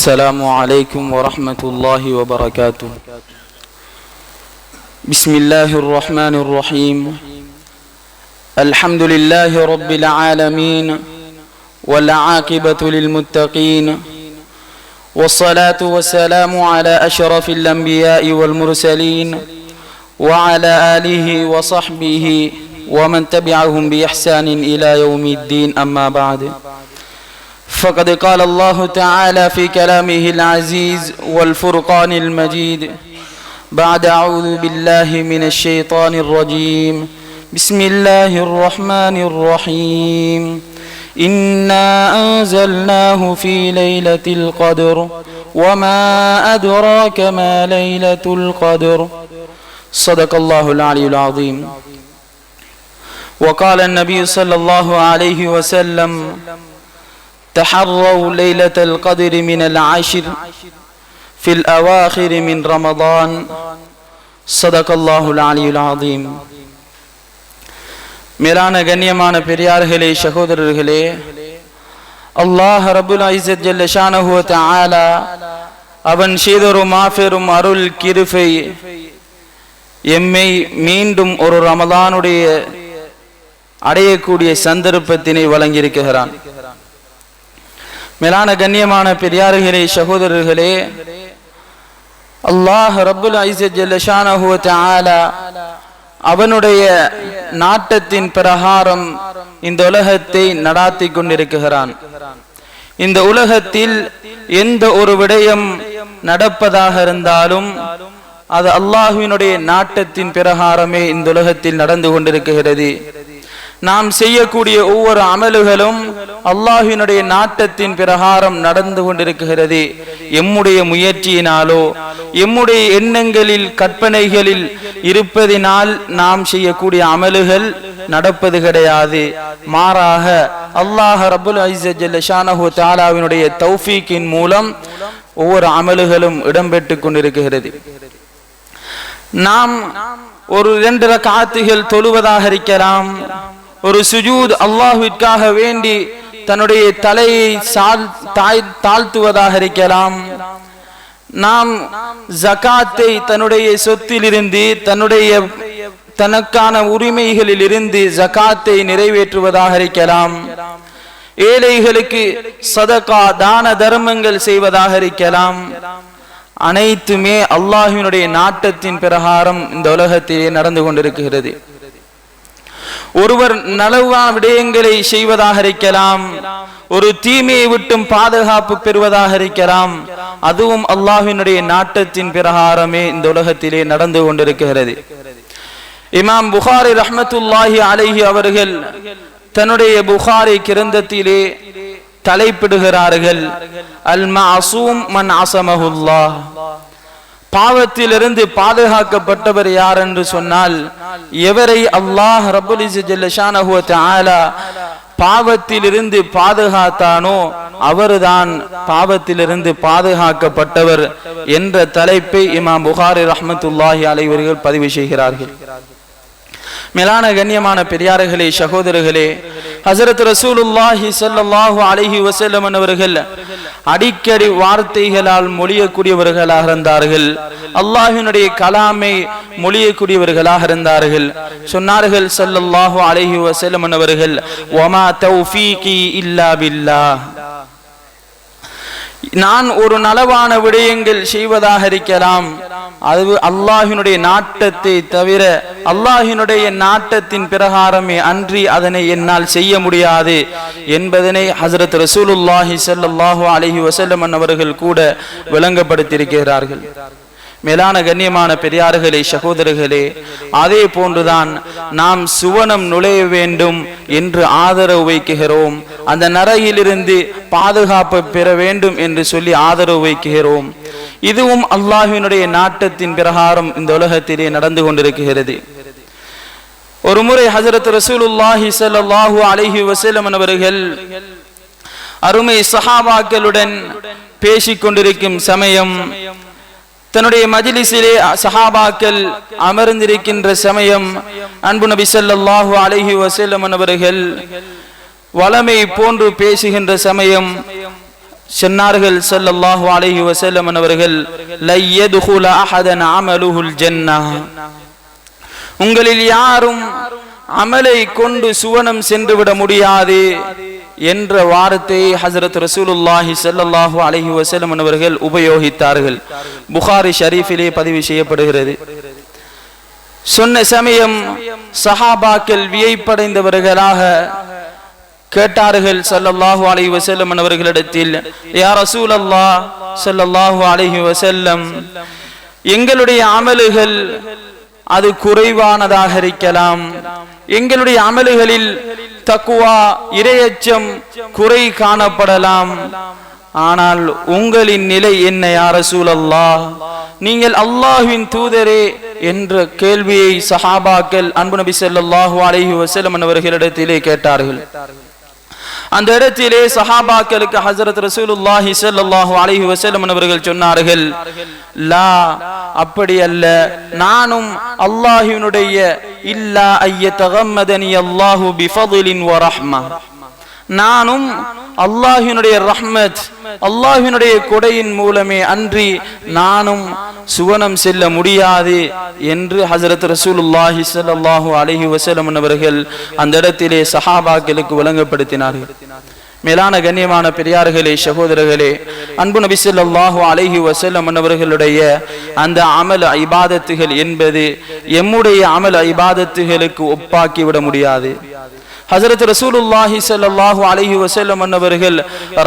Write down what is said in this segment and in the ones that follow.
السلام عليكم ورحمة الله وبركاته. بسم الله الرحمن الرحيم. الحمد لله رب العالمين والعاقبة للمتقين، والصلاة والسلام على أشرف الأنبياء والمرسلين وعلى آله وصحبه ومن تبعهم بإحسان إلى يوم الدين، أما بعد. فقد قال الله تعالى في كلامه العزيز والفرقان المجيد بعد أعوذ بالله من الشيطان الرجيم. بسم الله الرحمن الرحيم. إنا أنزلناه في ليلة القدر وما أدراك ما ليلة القدر. صدق الله العلي العظيم. وقال النبي صلى الله عليه وسلم: تحروا ليلة القدر من العشر في الأواخر من رمضان. صدق الله العلي العظيم. மேலான கண்ணியமான பெரியார்களே, சகோதரர்களே, அல்லாஹ் ரப்புல் இஸ்ஸத் ஜல்ல ஷானஹு வ தஆலா அவன் செய்தொரு மாபெரும் அருள் கிருபை எம்மை மீண்டும் ஒரு ரமலானுடைய அடையக்கூடிய சந்தர்ப்பத்தினை வழங்கியிருக்கிறான். மேலான கண்ணியமான பெரியார்களே, சகோதரர்களே, அல்லாஹ் ரப்புல் இஸ்ஸத் ஜல்ல ஷானஹு வ தஆலா அவனுடைய நாட்டத்தின் பிரகாரம் இந்த உலகத்தை நடாத்தி கொண்டிருக்கிறான். இந்த உலகத்தில் எந்த ஒரு விடயம் நடப்பதாக இருந்தாலும் அது அல்லாஹ்வினுடைய நாட்டத்தின் பிரகாரமே இந்த உலகத்தில் நடந்து கொண்டிருக்கிறது. நாம் செய்யக்கூடிய ஒவ்வொரு அமல்களும் அல்லாஹ்வினுடைய நாட்டத்தின் பிரகாரம் நடந்து கொண்டிருக்கிறது. எம்முடைய முயற்சியினாலோ எம்முடைய எண்ணங்களில் கற்பனைகளில் இருப்பதினால் நாம் செய்யக்கூடிய அமல்கள் நடப்பது கிடையாது. மாறாக அல்லாஹ் ரப்புல் இஸ்ஸத் ஜல்ல ஷானஹு தஆலாவினுடைய தௌஃபீக்கின் மூலம் ஒவ்வொரு அமல்களும் இடம்பெற்று கொண்டிருக்கிறது. நாம் ஒரு 2 ரக்அத்துகள் தொழுவதாக இருக்கலாம், ஒரு சுஜூத் அல்லாஹ்விற்காக வேண்டி தன்னுடைய தலையை தாழ்த்துவதாக இருக்கலாம், நாம் ஜகாத்தை தன்னுடைய சொத்திலிருந்து தனக்கான உரிமைகளில் இருந்து ஜகாத்தை நிறைவேற்றுவதாக இருக்கலாம், ஏழைகளுக்கு சதகா தான தர்மங்கள் செய்வதாக இருக்கலாம். அனைத்துமே அல்லாஹ்வினுடைய நாட்டத்தின் பிரகாரம் இந்த உலகத்திலே நடந்து கொண்டிருக்கிறது. ஒருவர் நலவான விடயங்களை செய்வதாக இருக்கலாம், ஒரு தீமையை விட்டும் பாதுகாப்பு பெறுவதாக இருக்கலாம், அதுவும் அல்லாஹ்வினுடைய நாட்டத்தின் பிரகாரமே இந்த உலகத்திலே நடந்து கொண்டிருக்கிறது. இமாம் புகாரி ரஹ்மத்துல்லாஹி அலைஹி அவர்கள் தன்னுடைய புகாரி கிரந்தத்திலே தலைப்பிடுகிறார்கள்: அல் மஅசூம் மன் அஸமஹுல்லாஹ். பாவத்திலிருந்து பாதுகாக்கப்பட்டவர் யார் என்று சொன்னால், எவரை அல்லாஹ் ரப்புல் இஸ்ஸத் ஜல்ல ஷானஹு வ தஆலா பாவத்திலிருந்து பாதுகாத்தானோ அவர்தான் பாவத்திலிருந்து பாதுகாக்கப்பட்டவர் என்ற தலைப்பை இமாம் புகாரி ரஹ்மத்துல்லாஹி அலைஹி அவர்கள் பதிவு செய்கிறார்கள். மேலான கண்ணியமான பெரியார்களே, சகோதரர்களே, ஹஸரத் ரசூலுல்லாஹி ஸல்லல்லாஹு அலைஹி வஸல்லம் அவர்கள் அடிக்கடி வார்த்தைகளால் மொழியக்கூடியவர்களாக இருந்தார்கள். அல்லாஹ்வினுடைய கலாமை மொழியக்கூடியவர்களாக இருந்தார்கள். சொன்னார்கள் ஸல்லல்லாஹு அலைஹி வஸல்லம் அவர்கள்: வமா தௌஃபீகி இல்லா பில்லாஹ். நான் ஒரு நலவான விடயங்கள் செய்வதாக இருக்கலாம், அது அல்லாஹ்வினுடைய நாட்டத்தை தவிர அல்லாஹ்வினுடைய நாட்டத்தின் பிரகாரமே அன்றி அதனை என்னால் செய்ய முடியாது என்பதனை ஹஸரத் ரசூலுல்லாஹி ஸல்லல்லாஹு அலைஹி வஸல்லம் அவர்கள் கூட விளங்கப்படுத்தியிருக்கிறார்கள். மேலான கண்ணியமான பெரியார்களே, சகோதரர்களே, அதே போன்றுதான் நாம் சுவனம் நுழைய வேண்டும் என்று ஆதரவு வைக்கிறோம், அந்த நரகிலிருந்து பாதுகாப்பு பெற வேண்டும் என்று சொல்லி ஆதரவு வைக்கிறோம். இதுவும் அல்லாஹ்வினுடைய நாட்டத்தின் பிரகாரம் இந்த உலகத்திலே நடந்து கொண்டிருக்கிறது. ஒரு முறை ஹஸரத் ரசூலுல்லாஹி ஸல்லல்லாஹு அலைஹி வஸல்லம் அவர்கள் அருமை சஹாபாக்களுடன் பேசிக் கொண்டிருக்கும் சமயம், தன்னுடைய மஜ்லிஸிலே சஹாபாக்கள் அமர்ந்திருக்கின்ற சமயம், அன்பு நபி ஸல்லல்லாஹு அலைஹி வஸல்லம் அவர்கள் வளமை போன்று பேசுகின்ற சமயம் சொன்னார்கள் ஸல்லல்லாஹு அலைஹி வஸல்லம் அவர்கள், லை யதுகுல அஹதன் அமலுஹுல் ஜன்னah, உங்களில் யாரும் அமலை கொண்டு சுவனம் சென்று விட முடியாது என்ற வார்த்தையை ஹஜ்ரத் ரசூலுல்லாஹி ஸல்லல்லாஹு அலைஹி வஸல்லம் அவர்கள் உபயோகித்தார்கள். புகாரி ஷரீஃபிலே பதிவு செய்யப்படுகிறது. சொன்ன சமயம் சஹாபாக்கள் வியப்படைந்தவர்களாக கேட்டார்கள் ஸல்லல்லாஹு அலைஹி வஸல்லம் அவர்களிடத்தில், யா ரசூலல்லாஹ் ஸல்லல்லாஹு அலைஹி வஸல்லம், எங்களுடைய அமல்கள் அது குறைவானதாக இருக்கலாம், எங்களுடைய அமல்களில் தக்வா இறையச்சம் குறை காணப்படலாம், ஆனால் உங்களின் நிலை என்ன யா ரசூலல்லாஹ், நீங்கள் அல்லாஹ்வின் தூதரே என்ற கேள்வியை சஹாபாக்கள் அன்பு நபி ஸல்லல்லாஹு அலைஹி வஸல்லம் அவர்களிடத்திலே கேட்டார்கள். அந்த இடத்திலே சஹாபாக்களுக்கு ஹஜ்ரத் ரசூலுல்லாஹி ஸல்லல்லாஹு அலைஹி வஸல்லம் அவர்கள் சொன்னார்கள், லா, அப்படி அல்ல, நானும் அல்லாஹ்வினுடைய இல்லா அய்யதகம்மதனி அல்லாஹு பிஃபضலின் வ ரஹ்மஹ், நானும் அல்லாஹ்வினுடைய ரஹ்மத், அல்லாஹ்வினுடைய கொடையின் மூலமே அன்றி நானும் சுவனம் செல்ல முடியாது என்று ஹஜ்ரத் ரசூலுல்லாஹி ஸல்லல்லாஹு அலைஹி வஸல்லம் அவர்கள் அந்த இடத்திலே சஹாபாக்களுக்கு விளங்கப்படுத்தினார்கள். மேலான கண்ணியமான பெரியார்களே, சகோதரர்களே, அன்பு நபி ஸல்லல்லாஹு அலைஹி வஸல்லம் அவர்களுடைய அந்த அமல் இபாதத்துகள் என்பது எம்முடைய அமல் இபாதத்துகளுக்கு ஒப்பாக்கி விட முடியாது. ஹஜ்ரத் ரசூலுல்லாஹி ஸல்லல்லாஹு அலைஹி வஸல்லம் அவர்கள்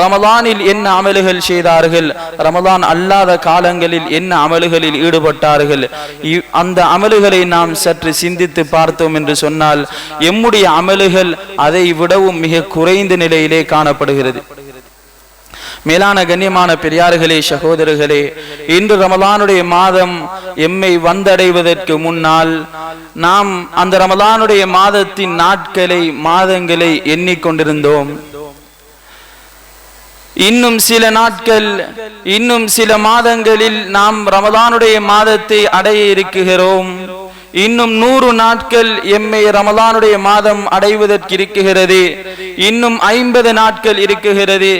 ரமலானில் என்ன அமல்கள் செய்தார்கள், ரமலான் அல்லாத காலங்களில் என்ன அமல்களில் ஈடுபட்டார்கள், அந்த அமல்களை நாம் சற்று சிந்தித்து பார்த்தோம் என்று சொன்னால் எம்முடைய அமல்கள் அதை விடவும் மிக குறைந்த நிலையிலே காணப்படுகிறது. மேலான கண்ணியமான பெரியார்களே, சகோதரர்களே, இன்று ரமலானுடைய மாதம் எம்மை வந்தடைவதற்கு முன்னால் நாம் அந்த ரமலானுடைய மாதத்தின் நாட்களை மாதங்களை எண்ணிக்கொண்டிருந்தோம். இன்னும் சில நாட்கள், இன்னும் சில மாதங்களில் நாம் ரமலானுடைய மாதத்தை அடைய இருக்கிறோம். இன்னும் 100 நாட்கள் எம்மை ரமலானுடைய மாதம் அடைவதற்கு இருக்குகிறது. இன்னும் 50 நாட்கள் இருக்குகிறது.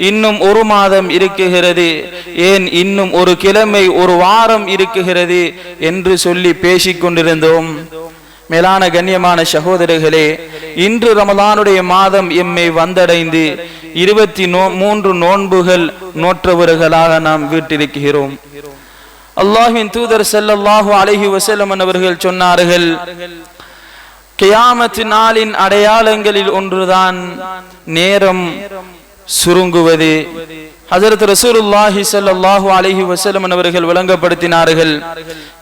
இன்னும் 1 மாதம் இருக்குகிறது. ஏன் இன்னும் 1 கிழமை, 1 வாரம் இருக்குகிறது என்று சொல்லி பேசிக் கொண்டிருந்தோம். மேலான கண்ணியமான சகோதரர்களே, இன்று ரமலானுடைய மாதம் எம்மை வந்தடைந்து 23 நோன்புகள் நோற்றவர்களாக நாம் வீட்டிருக்கிறோம். அல்லாஹ்வின் தூதர் ஸல்லல்லாஹு அலைஹி வஸல்லம் அவர்கள் சொன்னார்கள், கியாமத் நாளின் அடையாளங்களில் ஒன்றுதான் நேரம் சுருங்குவது. ஹஜ்ரத் ரசூலுல்லாஹி ஸல்லல்லாஹு அலைஹி வஸல்லம் அவர்கள் விளங்கப்படுத்தினார்கள்,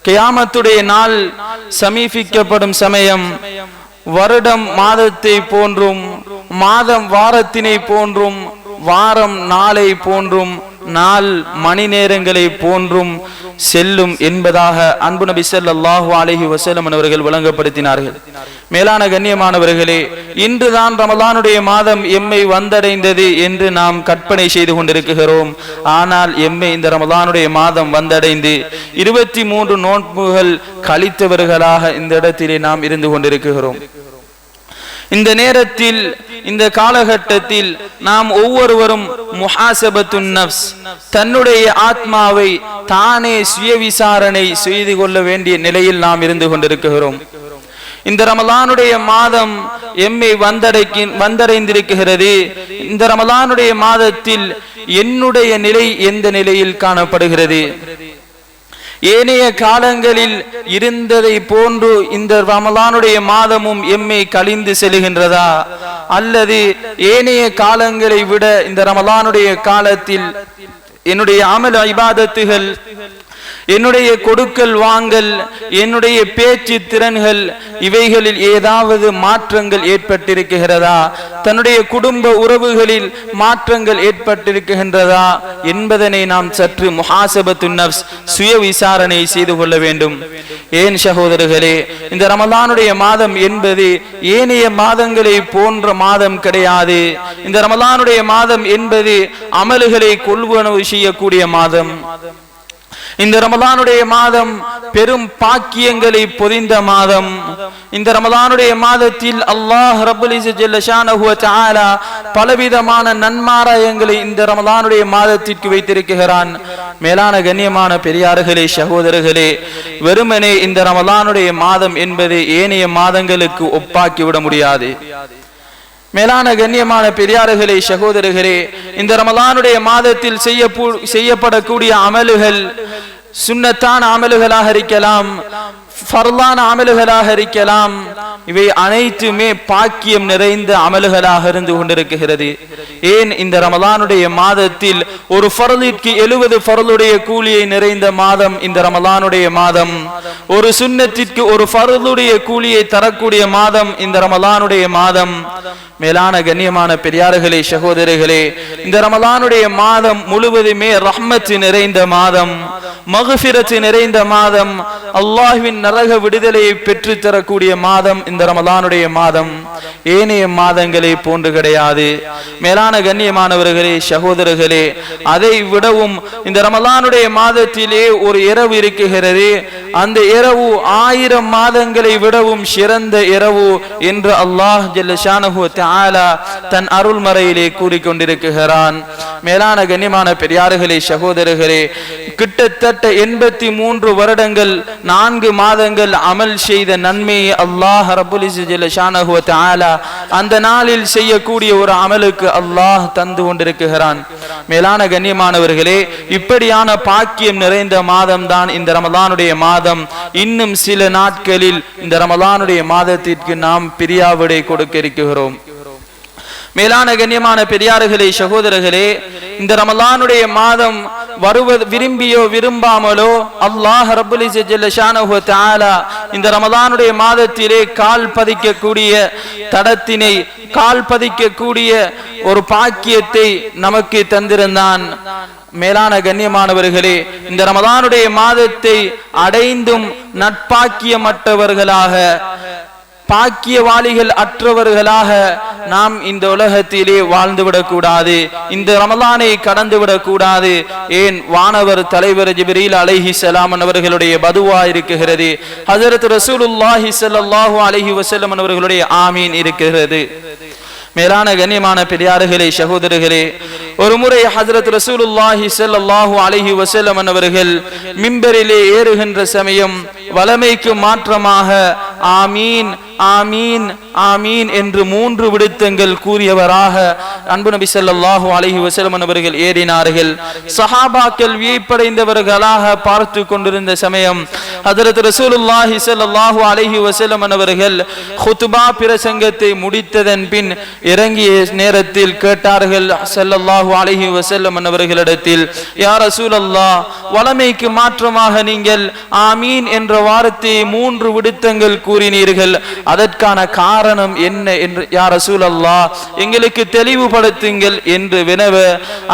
கியாமத்துடைய நாள் சமீபிக்கப்படும் சமயம் வருடம் மாதத்தை போன்றும், மாதம் வாரத்தினை போன்றும், வாரம் நாளை போன்றும், நாள் மணி நேரங்களை போன்றும் செல்லும் என்பதாக அன்பு நபி ஸல்லல்லாஹு அலைஹி வஸல்லம் அவர்கள் விளங்கப்படுத்தினார்கள். மேலான கண்ணியமானவர்களே, இன்றுதான் ரமலானுடைய மாதம் எம்மை வந்தடைந்தது என்று நாம் கற்பனை செய்து கொண்டிருக்கிறோம். ஆனால் எம்மை இந்த ரமலானுடைய மாதம் வந்தடைந்து 23 நோன்புகள் கழித்தவர்களாக இந்த இடத்திலே நாம் இருந்து கொண்டிருக்கிறோம். இந்த நேரத்தில், இந்த காலகட்டத்தில் நாம் ஒவ்வொருவரும் முஹாசபத்துன் நஃப்ஸ், தன்னுடைய ஆத்மாவை தானே சுய விசாரணை செய்து கொள்ள வேண்டிய நிலையில் நாம் இருந்து கொண்டிருக்கிறோம். இந்த ரமலானுடைய மாதம் எம்மை வந்தடைந்திருக்கிறது. இந்த ரமலானுடைய மாதத்தில் என்னுடைய நிலை எந்த நிலையில் காணப்படுகிறது? ஏனைய காலங்களில் இருந்ததை போன்று இந்த ரமலானுடைய மாதமும் எம்மை கழிந்து செல்கின்றதா, அல்லது ஏனைய காலங்களை விட இந்த ரமலானுடைய காலத்தில் என்னுடைய அமல் இபாதத்துகள், என்னுடைய கொடுக்கல் வாங்கல், என்னுடைய பேச்சு திறன்கள், இவைகளில் ஏதாவது மாற்றங்கள் ஏற்பட்டிருக்கிறதா, தன்னுடைய குடும்ப உறவுகளில் மாற்றங்கள் ஏற்பட்டிருக்கின்றதா என்பதனை நாம் சற்று முஹாசபத்துன் நஃப்ஸ், சுய விசாரணை செய்து கொள்ள வேண்டும். ஏன் சகோதரர்களே, இந்த ரமலானுடைய மாதம் என்பது ஏனைய மாதங்களை போன்ற மாதம் கிடையாது. இந்த ரமலானுடைய மாதம் என்பது அமல்களை கொள்வனவு செய்யக்கூடிய மாதம். இந்த ரமலானுடைய மாதம் பெரும் பாக்கியங்களை பொதிந்த மாதம். இந்த ரமலானுடைய மாதத்தில் அல்லாஹ் ரப்பல் இஸ்ஸத் ஜல்ல ஷானஹு வ தஆலா பலவிதமான நன்மாராயங்களை இந்த ரமலானுடைய மாதத்திற்கு வைத்திருக்கிறான். மேலான கண்ணியமான பெரியார்களே, சகோதரர்களே, வெறுமனே இந்த ரமலானுடைய மாதம் என்பது ஏனைய மாதங்களுக்கு ஒப்பாக்கி விட முடியாது. மேலான கண்ணியமான பெரியார்களே, சகோதரர்களே, இந்த ரமலானுடைய மாதத்தில் செய்யப்படக்கூடிய அமல்கள் சுன்னத்தான அமல்களாக இருக்கலாம், ஃபர்லான அமல்களாக இருக்கலாம். இவை அனைத்துமே பாக்கியம் நிறைந்த அமல்களாக இருந்து கொண்டிருக்கிறது. ஏன் இந்த ரமலானுடைய மாதத்தில் ஒரு ஃபர்லிற்கு 70 ஃபர்லுடைய கூலியை நிறைந்த மாதம் இந்த ரமலானுடைய மாதம். ஒரு சுன்னத்திற்கு ஒரு ஃபர்லுடைய கூலியை தரக்கூடிய மாதம் இந்த ரமலானுடைய மாதம். மேலான கண்ணியமான பெரியார்களே, சகோதரர்களே, இந்த ரமலானுடைய மாதம் முழுவதுமே ரஹ்மத் நிறைந்த மாதம், மக்ஃபிரத் நிறைந்த மாதம், அல்லாஹ்வின் நரக விடுதலையை பெற்று தரக்கூடிய மாதம் இந்த ரமலானுடைய மாதம். ஏனைய மாதங்களை போன்று கிடையாது. மேலான கண்ணியமானவர்களே, சகோதரர்களே, அதை விடவும் இந்த ரமலானுடைய மாதத்திலே ஒரு இரவு இருக்குகிறது. அந்த இரவு 1000 மாதங்களை விடவும் சிறந்த இரவு என்று அல்லாஹ் ஜல்ல ஷானஹு வ தஆலா தன் அருள்மறையிலே கூறிக்கொண்டிருக்கிறான். மேலான கண்ணியமான பெரியார்களே, சகோதரர்களே, கிட்டத்தட்ட 83 வருடங்கள் 4 மாதங்கள் அமல் செய்த நன்மையை அல்லாஹ் ரப்பல் இஸ்ஸத் ஜல்ல ஷானஹு வ தஆலா அந்த நாளில் செய்யக்கூடிய ஒரு அமலுக்கு அல்லாஹ் தந்து கொண்டிருக்கிறான். மேலான கண்ணியமானவர்களே, இப்படியான பாக்கியம் நிறைந்த மாதம் தான் இந்த ரமலானுடைய மாதம். இன்னும் சில நாட்களில் இந்த ரமலானுடைய மாதத்திற்கு நாம் பிரியாவிடை கொடுக்க இருக்கிறோம். மேலான கண்ணியமான பெரியார்களே, சகோதரர்களே, இந்த ரமலானுடைய மாதம் வருவது விரும்பியோ விரும்பாமலோ அல்லாஹ் ரப்பல் இஸ்ஸத் ஜல்ல ஷானஹு வ தஆலா இந்த ரமலானுடைய மாதத்திலே கால் பதிக்கக்கூடிய தடத்தினை, கால் பதிக்கக்கூடிய ஒரு பாக்கியத்தை நமக்கு தந்திருந்தான். மேலான கண்ணியமானவர்களே, இந்த ரமலானுடைய மாதத்தை அடைந்தும் நட்பாக்கியமற்றவர்களாக, பாக்கியவாளிகள் அற்றவர்களாக நாம் இந்த உலகத்திலே வாழ்ந்துவிடக் கூடாது. இந்த ரமலானை கடந்துவிடக் கூடாது. ஏன் வானவர் தலைவர் ஜிப்ரீல் அலைஹிஸ்ஸலாம் அவர்களுடைய பதுவா இருக்கிறது. ஹஜ்ரத் ரசூலுல்லாஹி ஸல்லல்லாஹு அலைஹி வஸல்லம் அவர்களுடைய ஆமீன் இருக்கிறது. மேலான கண்ணியமான பெரியார்களே, சகோதரர்களே, ஒரு முறை ஹஜ்ரத் ரசூலுல்லாஹி ஸல்லல்லாஹு அலைஹி வஸல்லம் அவர்கள் மிம்பரிலே ஏறுகின்ற சமயம் வலமைக்கு மாற்றமாக ஆமீன் ஆமீன் ஆமீன் என்று 3 விடுத்தங்கள் கூறியவராக அன்பு நபி ஸல்லல்லாஹு அலைஹி வஸல்லம் அவர்கள் ஏறினார்கள். சஹாபாக்கள் வியப்படைந்தவர்களாக பார்த்து கொண்டிருந்த சமயம் ஹஜ்ரத் ரசூலுல்லாஹி ஸல்லல்லாஹு அலைஹி வஸல்லம் அவர்கள் குத்பா பிரசங்கத்தை முடித்ததன் பின் இறங்கிய நேரத்தில் கேட்டார்கள் ஸல்லல்லாஹு அலைஹி வஸல்லம் அவர்களிடத்தில், யா ரசூலல்லாஹ், வலமைக்கு மாற்றமாக நீங்கள் ஆமீன் என்ற வார்த்தையை 3 விடுத்தங்கள் கூறினீர்கள். அதற்கான காரணம் என்ன என்று யா ரசூலல்லாஹ் எங்களுக்கு தெளிவுபடுத்துங்கள் என்று வினவ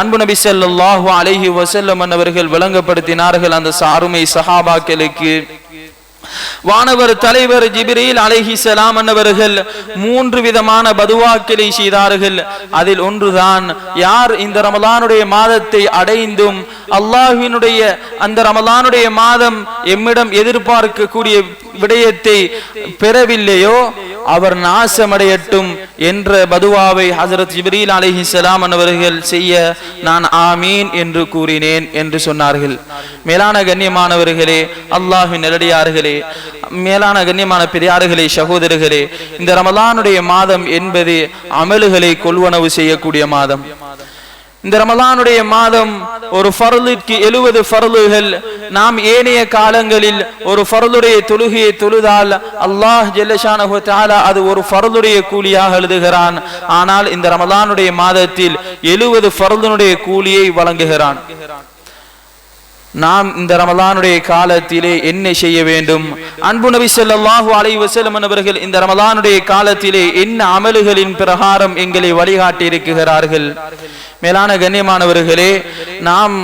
அன்பு நபி ஸல்லல்லாஹு அலைஹி வஸல்லம் அவர்கள் விளங்கப்படுத்தினார்கள் அந்த அருமை சஹாபாக்களுக்கு. வானவர் தலைவர் ஜிப்ரீல் அலைஹிஸ்ஸலாம் அவர்கள் 3 விதமான பதுவாக்களை செய்தார்கள். அதில் ஒன்றுதான், யார் இந்த ரமலானுடைய மாதத்தை அடைந்தும் அல்லாஹ்வினுடைய அந்த ரமலானுடைய மாதம் எம்மிடம் எதிர்பார்க்கக்கூடிய விடயத்தை பெறவில்லையோ அவர் நாசமடையட்டும் என்ற பதுவாவை ஹஜ்ரத் ஜிப்ரீல் அலைஹிஸ்ஸலாம் அவர்கள் செய்ய நான் ஆமீன் என்று கூறினேன் என்று சொன்னார்கள். மேலான கண்ணியமானவர்களே, அல்லாஹ்வின் நல்லடியார்களே, மேலான கண்ணியமான பெரியார்களே, சகோதரர்களே, இந்த ரமலானுடைய மாதம் என்பது அமல்களை கொள்வனவு செய்யக்கூடிய மாதம். இந்த ரமலானுடைய மாதம் ஒரு ஃபர்லுக்கு 70 ஃபர்லுகள். நாம் ஏனைய காலங்களில் ஒரு ஃபர்லுடைய தொழுகையை தொழுதால் அல்லாஹ் ஜல்ல ஷானஹு வ தஆலா அது ஒரு ஃபர்லுடைய கூலியாக எழுதுகிறான். ஆனால் இந்த ரமலானுடைய மாதத்தில் 70 ஃபர்லுடைய கூலியை வழங்குகிறான். நாம் இந்த ரமலானுடைய காலத்திலே என்ன செய்ய வேண்டும்? அன்பு நபி ஸல்லல்லாஹு அலைஹி வஸல்லம் அவர்கள் இந்த ரமலானுடைய காலத்திலே என்ன அமல்களின் பிரகாரம் எங்களை வழிகாட்டி இருக்கிறார்கள்? மேலான கண்ணியமானவர்களே, நாம்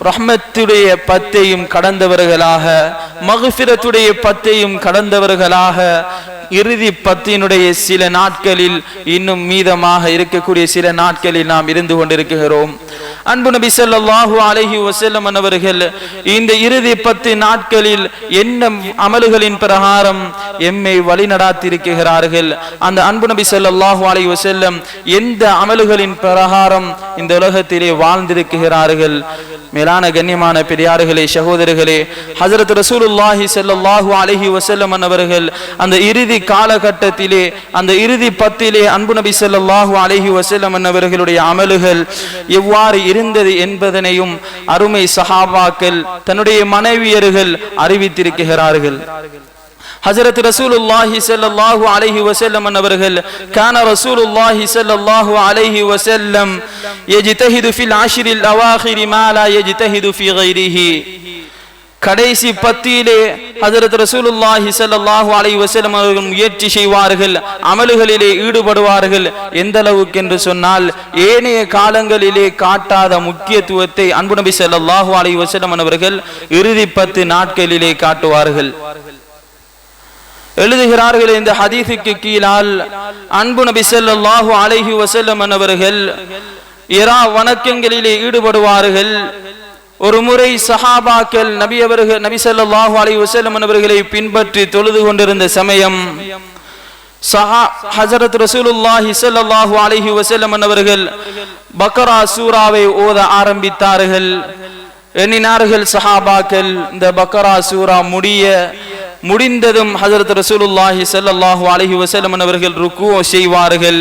ரஹ்மத்துடைய பத்தையும் கடந்தவர்களாக, மக்ஃபிரத்துடைய பத்தையும் கடந்தவர்களாக, இறுதி பத்தினுடைய சில நாட்களில் இன்னும் மீதமாக இருக்கக்கூடிய சில நாட்களில் நாம் இருந்து கொண்டிருக்கிறோம். அன்பு நபி ஸல்லல்லாஹு அலைஹி வஸல்லம் அவர்கள் இந்த இறுதி 10 நாட்களில் என்ன அமல்களின் பிரகாரம் எம்மை வழிநடாத்தியிருக்கிறார்கள், அந்த அன்பு நபி ஸல்லல்லாஹு அலைஹி வஸல்லம் எந்த அமல்களின் பிரகாரம் இந்த உலகத்திலே வாழ்ந்திருக்கிறார்கள். மேலான கண்ணியமான பெரியார்களே, சகோதரர்களே, ஹஜ்ரத் ரசூலுல்லாஹி ஸல்லல்லாஹு அலைஹி வஸல்லம் அவர்கள் அந்த இறுதி காலகட்டத்திலே, அந்த இறுதி 10 அன்பு நபி ஸல்லல்லாஹு அலைஹி வஸல்லம் அவர்களுடைய அமல்கள் எவ்வாறு இருந்தது என்பதனையும் அருமை சஹாபாக்கள் தன்னுடைய மனைவியர்கள் அறிவித்திருக்கிறார்கள். ஹஜ்ரத் ரசூலுல்லாஹி ஸல்லல்லாஹு அலைஹி வஸல்லம் அவர்கள் கான ரசூலுல்லாஹி ஸல்லல்லாஹு அலைஹி வஸல்லம் யஜ்தஹிது ஃபில் அஷ்ரில் அவாஹிர் மா லா யஜ்தஹிது ஃபீ கைரிஹி. கடைசி 10 ஹஜ்ரத் ரசூலுல்லாஹி ஸல்லல்லாஹு அலைஹி வஸல்லம் அவர்கள் முயற்சி செய்வார்கள், அமல்களிலே ஈடுபடுவார்கள். எந்த அளவுக்கு என்று சொன்னால், ஏனைய காலங்களிலே காட்டாத முக்கியத்துவத்தை அன்பு நபி ஸல்லல்லாஹு அலைஹி வஸல்லம் அவர்கள் இறுதி 10 நாட்களிலே காட்டுவார்கள். எழுதுகிறார்கள் இந்த ஹதீஸுக்கு கீழால், அன்பு நபி ஸல்லல்லாஹு அலைஹி வஸல்லம் அவர்கள் இரா வணக்கங்களிலே ஈடுபடுவார்கள். ஒரு முறை சஹாபாக்கள் நபி ஸல்லல்லாஹு அலைஹி வஸல்லம் அவர்களை பின்பற்றி தொழுது கொண்டிருந்த சமயம் ஹஜ்ரத் ரசூலுல்லாஹி ஸல்லல்லாஹு அலைஹி வஸல்லம் அவர்கள் பக்ரா சூராவை ஓத ஆரம்பித்தார்கள். எண்ணினார்கள் சஹாபாக்கள், இந்த பக்ரா சூரா முடிந்ததும் ஹஜ்ரத் ரசூலுல்லாஹி ஸல்லல்லாஹு அலைஹி வஸல்லம் அவர்கள் ருக்கு செய்வார்கள்.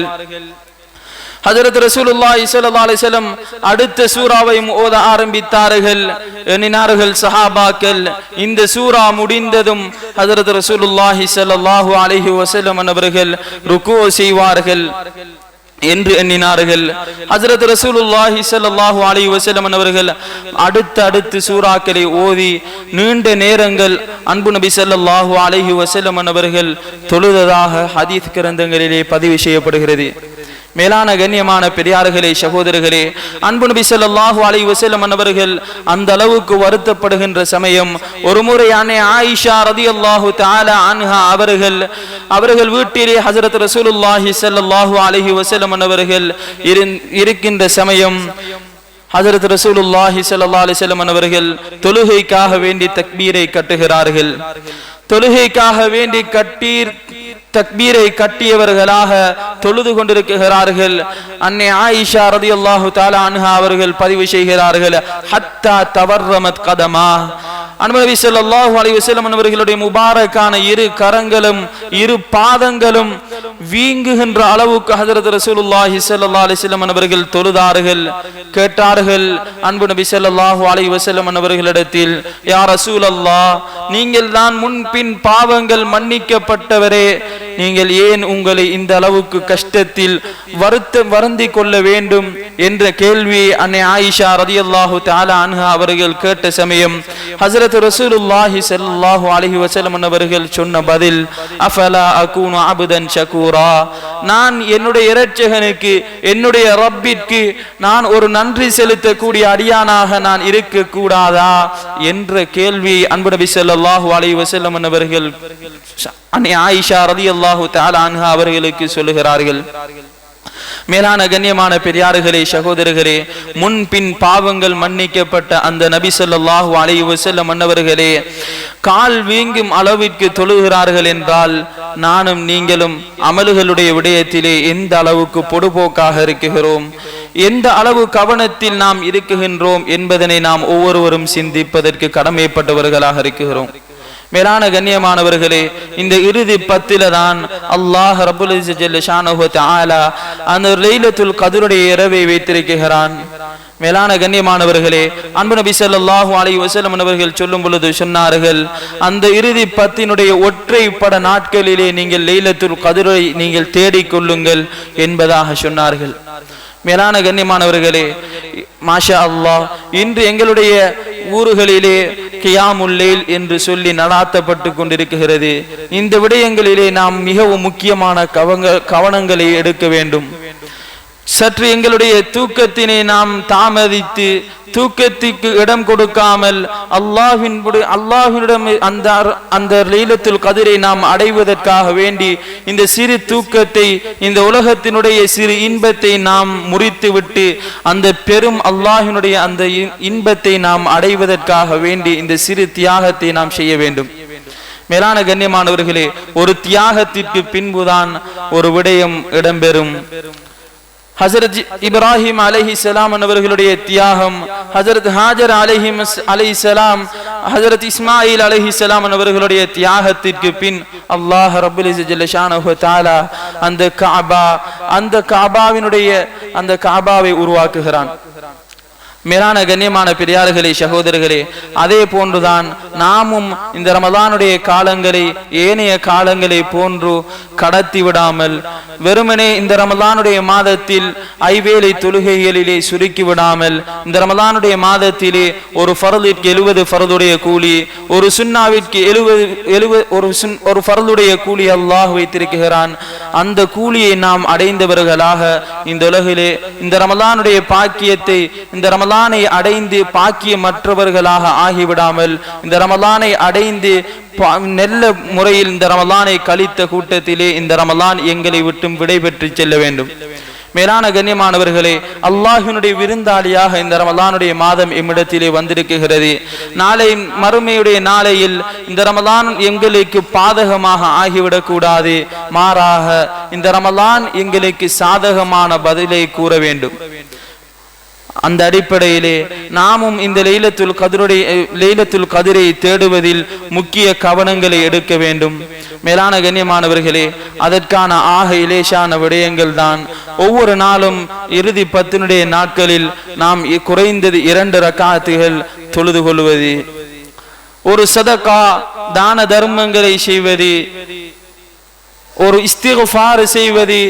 ஹஜ்ரத் ரசூலுல்லாஹி ஸல்லல்லாஹு அலைஹி வஸல்லம் அடுத்த சூராவை ஓத ஆரம்பித்தார்கள். எண்ணினார்கள் சஹாபாக்கள், இந்த சூரா முடிந்ததும் ஹஜ்ரத் ரசூலுல்லாஹி ஸல்லல்லாஹு அலைஹி வஸல்லம் அவர்கள் ருக்கு செய்வார்கள் என்று எண்ணினார்கள். ஹஜ்ரத் ரசூலுல்லாஹி ஸல்லல்லாஹு அலைஹி வஸல்லம் அவர்கள் அடுத்த சூறாக்களை ஓதி நீண்ட நேரங்கள் அன்பு நபி ஸல்லல்லாஹு அலைஹி வஸல்லம் அவர்கள் தொழுததாக ஹதீஸ் கிரந்தங்களிலே பதிவு செய்யப்படுகிறது. மேலான கண்ணியமான பெரியார்களே, சகோதரர்களே, அன்பு நபி ஸல்லல்லாஹு அலைஹி வஸல்லம் அவர்கள் அந்த அளவுக்கு வருத்தப்படுகின்ற சமயம் ஒரு முறை அன்னை ஆயிஷா ரலியல்லாஹு தஆலா அன்ஹா அவர்கள் வீட்டிலே ஹஜ்ரத் ரசூலுல்லாஹி ஸல்லல்லாஹு அலைஹி வஸல்லம் அவர்கள் இருக்கின்ற சமயம் ஹஜ்ரத் ரசூலுல்லாஹி ஸல்லல்லாஹு அலைஹி வஸல்லம் அவர்கள் தொழுகைக்காக வேண்டி தக்பீரை கட்டுகிறார்கள். தொழுகைக்காக வேண்டி தக்பீரை கட்டியவர்களாக தொழுது கொண்டிருக்கிறார்கள். அன்னை ஆயிஷா ரலியல்லாஹு தஆலா அன்ஹா அவர்கள் பதிவு செய்கிறார்கள், ஹத்தா தவர்ரமத் கதமா. நபி ஸல்லல்லாஹு அலைஹி வஸல்லம் அவர்களுடைய முபாரக்கான இரு கரங்களும் இரு பாதங்களும் வீங்குகின்ற அளவுக்கு ஹஜ்ரத் ரசூலுல்லாஹி ஸல்லல்லாஹு அலைஹி வஸல்லம் அவர்கள் தொழுதார்கள். கேட்டார்கள் அன்பு நபி ஸல்லல்லாஹு அலைஹி வஸல்லம் அவர்களிடத்தில், யா ரசூலல்லாஹ், நீங்கள் தான் முன்பின் பாவங்கள் மன்னிக்கப்பட்டவரே, நீங்கள் ஏன் உங்களை இந்த அளவுக்கு கஷ்டத்தில் வருந்தி கொள்ள வேண்டும் என்ற கேள்வி அன்னை ஆயிஷா ரலியல்லாஹு தஆலா அன்ஹா அவர்கள் கேட்ட சமயம் ஹஜ்ரத் ரசூலுல்லாஹி ஸல்லல்லாஹு அலைஹி வஸல்லம் அவர்கள் சொன்ன பதில், அஃபலா அகூனு அப்தன் ஷகூரா, நான் என்னுடைய இரட்சகனுக்கு, என்னுடைய ரப்பிற்கு நான் ஒரு நன்றி செலுத்தக்கூடிய அடியானாக நான் இருக்க கூடாதா என்ற கேள்வி அன்பு நபி ஸல்லல்லாஹு அலைஹி வஸல்லம் அவர்கள் அன்னை ஆயிஷா ரலியல்லாஹு தஆலா அன்ஹா அவர்களுக்கு சொல்லுகிறார்கள். மேலான கண்ணியமான பெரியார்களே, சகோதரர்களே, முன்பின் பாவங்கள் மன்னிக்கப்பட்ட அந்த நபி ஸல்லல்லாஹு அலைஹி வஸல்லம் அன்னவர்களே கால் வீங்கும் அளவிற்கு தொழுகிறார்கள் என்றால், நானும் நீங்களும் அமல்களுடைய விடயத்திலே எந்த அளவுக்கு பொடுபோக்காக இருக்குகிறோம், எந்த அளவு கவனத்தில் நாம் இருக்குகின்றோம் என்பதனை நாம் ஒவ்வொருவரும் சிந்திப்பதற்கு கடமைப்பட்டவர்களாக இருக்குகிறோம். மேலான கண்ணியமானவர்களே, இந்த இறுதி 10 தான் அல்லாஹ் ரப்புல் இஸ்ஸத் ஜல்ல ஷானஹு தஆலா அந்த லைலத்துல் கத்ருடைய இரவை வைத்திருக்கிறான். மேலான கண்ணியமானவர்களே, அன்பு நபி ஸல்லல்லாஹு அலைஹி வஸல்லம் அவர்கள் சொல்லும் பொழுது சொன்னார்கள், அந்த இறுதி 10 ஒற்றைப்பட நாட்களிலே நீங்கள் லைலத்துல் கத்ரை நீங்கள் தேடிக்கொள்ளுங்கள் என்பதாக சொன்னார்கள். மேலான கண்ணியமானவர்களே, மாஷா அல்லாஹ், இன்று எங்களுடைய ஊர்களிலே கியாமுல் லைல் என்று சொல்லி நடாத்தப்பட்டு கொண்டிருக்கிறது. இந்த விடயங்களிலே நாம் மிகவும் முக்கியமான கவனங்களை எடுக்க வேண்டும். சற்று எங்களுடைய தூக்கத்தினை நாம் தாமதித்து தூக்கத்திற்கு இடம் கொடுக்காமல் அல்லாஹ்விடம் அந்த லைலத்துல் கத்ரை நாம் அடைவதற்காக வேண்டி இந்த சிறு தூக்கத்தை, இந்த உலகத்தினுடைய சிறு இன்பத்தை நாம் முறித்துவிட்டு அந்த பெரும் அல்லாஹ்வினுடைய அந்த இன்பத்தை நாம் அடைவதற்காக வேண்டி இந்த சிறு தியாகத்தை நாம் செய்ய வேண்டும். மேலான கண்ணியமானவர்களே, ஒரு தியாகத்திற்கு பின்புதான் ஒரு விடயம் இடம்பெறும். ஹஜரத் இப்ராஹிம் அலைஹிஸ்ஸலாம் அவர்களுடைய தியாகம், ஹஜரத் ஹாஜர் அலைஹிஸ்ஸலாம், ஹஜரத் இஸ்மாயில் அலைஹிஸ்ஸலாம் அவர்களுடைய தியாகத்திற்கு பின் அல்லாஹ் ரப்பல் இஸ்ஸத் ஜல்ல ஷானஹு வ தஆலா அந்த கஅபாவை உருவாக்குகிறான். மேலான கண்ணியமான பெரியார்களே, சகோதரர்களே, அதே போன்றுதான் நாமும் இந்த ரமலானுடைய காலங்களை ஏனைய காலங்களை போன்று கடத்தி விடாமல், வெறுமனே இந்த ரமலானுடைய மாதத்தில் ஐவேளை தொழுகைகளிலே சுருக்கி விடாமல், இந்த ரமலானுடைய மாதத்திலே ஒரு ஃபர்லிற்கு 70 ஃபர்துடைய கூலி, ஒரு சுன்னாவிற்கு 70 ஒரு ஃபர்துடைய கூலி அல்லாஹ் வைத்திருக்கிறான். அந்த கூலியை நாம் அடைந்தவர்களாக இந்த உலகிலே இந்த ரமலானுடைய பாக்கியத்தை, இந்த ரமலானை அடைந்து பாக்கியமற்றவர்களாக ஆகிவிடாமல், இந்த ரமலானை அடைந்து நல்ல முறையில் இந்த ரமலானை கழித்த கூட்டத்திலே இந்த ரமலான் எங்களை விட்டும் விடைபெற்று செல்ல வேண்டும். மேலான கண்ணியமானவர்களே, அல்லாஹ்வினுடைய விருந்தாளியாக இந்த ரமலானுடைய மாதம் எம்மிடத்திலே வந்திருக்கிறது. நாளை மறுமையுடைய நாளையில் இந்த ரமலான் எங்களுக்கு பாதகமாக ஆகிவிடக் கூடாது, மாறாக இந்த ரமலான் எங்களுக்கு சாதகமான பதிலை கூற வேண்டும். அந்த அடிப்படையிலே நாமும் இந்த லைலத்துல் கத்ரை தேடுவதில் முக்கிய கவனங்களை எடுக்க வேண்டும். மேலான கண்ணியமானவர்களே, அதற்கான இலேசான விடயங்கள் தான் ஒவ்வொரு நாளும் இறுதி 10 நாட்களில் நாம் குறைந்தது 2 ரக்காத்துகள் தொழுது கொள்வது, ஒரு சதகா தான தர்மங்களை செய்வது, ஒரு இஸ்திக்ஃபார் செய்வது,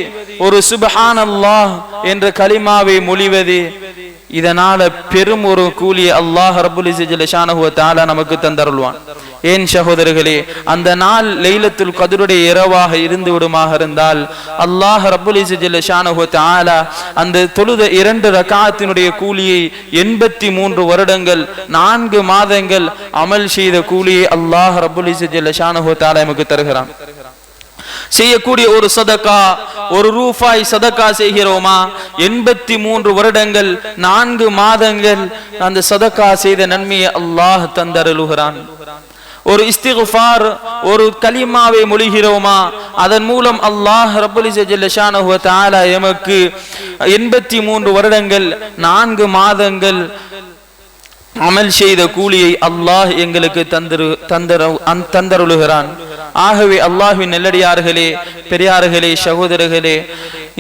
ஒரு சுப்ஹானல்லாஹ் என்ற கலிமாவை மொழிவது, இதனால பெரும் ஒரு கூலி அல்லாஹ் ரப்புல் இஸ்ஸத் ஜல்ல ஷானஹு வ தஆலா நமக்கு தந்தருள்வான். ஏன் சகோதரர்களே, அந்த நாள் லைலத்துல் கத்ருடைய இரவாக இருந்து விடுமாக இருந்தால் அல்லாஹ் ரப்புல் இஸ்ஸத் ஜல்ல ஷானஹு வ தஆலா அந்த தொழுத 2 ரக்காத்தினுடைய கூலியை 83 வருடங்கள் 4 மாதங்கள் அமல் செய்த கூலியை அல்லாஹ் ரப்புல் இஸ்ஸத் ஜல்ல ஷானஹு வ தஆலா நமக்கு தருகிறான். செய்யக்கூடிய ஒரு சதகா, ஒரு ரூபாய் சதகா செய்கிறோமா, 83 வருடங்கள் 4 மாதங்கள் அந்த சதகா செய்த நன்மையை அல்லாஹ் தந்தருளுகிறான். ஒரு இஸ்திக்ஃபார், ஒரு கலிமாவை மொழிகிறோமா, அதன் மூலம் அல்லாஹ் ரப்புல் இஸ்ஸத் ஜல்ல ஷானஹு வ தஆலா எமக்கு 83 வருடங்கள் 4 மாதங்கள் அமல் செய்த கூலியை அல்லாஹ் எங்களுக்கு தந்தருளுகிறான். ஆகவே அல்லாஹ்வின் நல்லடியார்களே, பெரியார்களே, சகோதரர்களே,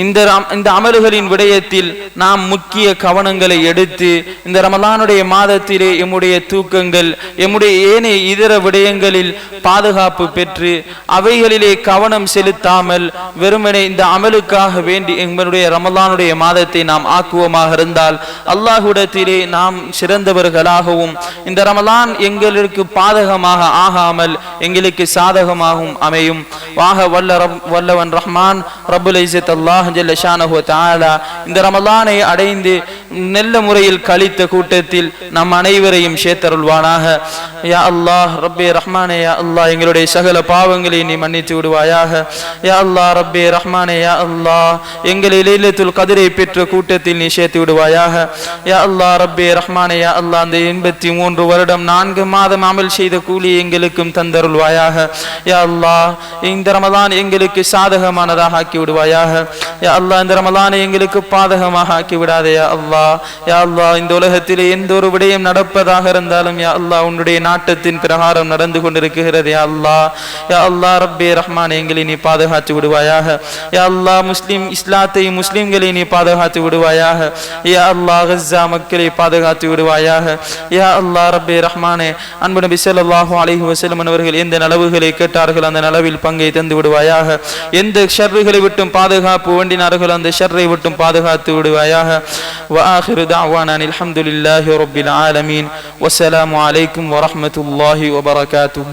இந்த அமல்களின் விடயத்தில் நாம் முக்கிய கவனங்களை எடுத்து இந்த ரமலானுடைய மாதத்திலே எம்முடைய தூக்கங்கள், எம்முடைய ஏனைய இதர விடயங்களில் பாதுகாப்பு பெற்று அவைகளிலே கவனம் செலுத்தாமல் வெறுமனே இந்த அமலுக்காக வேண்டி எங்களுடைய ரமலானுடைய மாதத்தை நாம் ஆக்குவோமாக இருந்தால் அல்லாஹ்விடத்திலே நாம் சிறந்தவர்களாகவும் இந்த ரமலான் எங்களுக்கு பாதகமாக ஆகாமல் எங்களுக்கு சாதகமாகவும் அமையும். வல்லவன் ரஹ்மான் ரப்புல் இஸ்ஸத் அல்லாஹ் ஜல்ல ஷானஹு வ தஆலா இந்த ரமலானை அடைந்து நல்ல முறையில் கழித்த கூட்டத்தில் நம் அனைவரையும் சேர்த்தருள்வானாக. யா அல்லாஹ் ரப்பே ரஹ்மானே, யா அல்லாஹ் எங்களுடைய சகல பாவங்களை நீ மன்னித்து விடுவாயாக. யா அல்லாஹ் ரப்பே ரஹ்மானே, யா அல்லாஹ் எங்களை லைலத்துல் கத்ரை பெற்ற கூட்டத்தில் நீ சேர்த்து விடுவாயாக. யா அல்லாஹ் ரப்பே ரஹ்மானே, யா அல்லாஹ் அந்த 83 வருடம் 4 மாதம் அமல் செய்த கூலி எங்களுக்கும் தந்தருள்வாயாக. யா அல்லாஹ் இந்த ரமலான் எங்களுக்கு சாதகமானதாக ஆக்கி விடுவாயாக. யா அல்லாஹ் இந்த ரமலானை எங்களுக்கு பாதகமாக ஆக்கி விடாதே. யா அல்லாஹ், யா அல்லாஹ் இந்த உலகத்திலே எந்த ஒரு விடயம் நடப்பதாக இருந்தாலும் யா அல்லாஹ் உன்னுடைய நாட்டத்தின் பிரகாரம் நடந்து கொண்டிருக்கிறது. யா அல்லாஹ், யா அல்லாஹ் ரப்பே ரஹ்மான் எங்களை நீ பாதுகாத்து விடுவாயாக. யா அல்லாஹ் இஸ்லாத்தை முஸ்லிம்களை நீ பாதுகாத்து விடுவாயாக. யா அல்லாஹ் கஸா மக்களை பாதுகாத்து விடுவாயாக. யா அல்லாஹ் ரப்பே ரஹ்மானே, அன்பு நபி ஸல்லல்லாஹு அலைஹி வஸல்லம் அவர்கள் எந்த நலவுகளை கேட்டார்கள் அந்த நலவில் பங்கை தந்து விடுவாயாக. எந்த ஷர்றுகளை விட்டும் பாதுகாப்பு வேண்டினார்கள் அந்த ஷர்ரை விட்டும் பாதுகாத்து விடுவாயாக. வ ஆகிரு தஅவானா அல்ஹம்துலில்லாஹி ரப்பில் ஆலமீன். வஸ்ஸலாமு அலைக்கும் வரஹ்மத்துல்லாஹி வபரகாத்துஹு.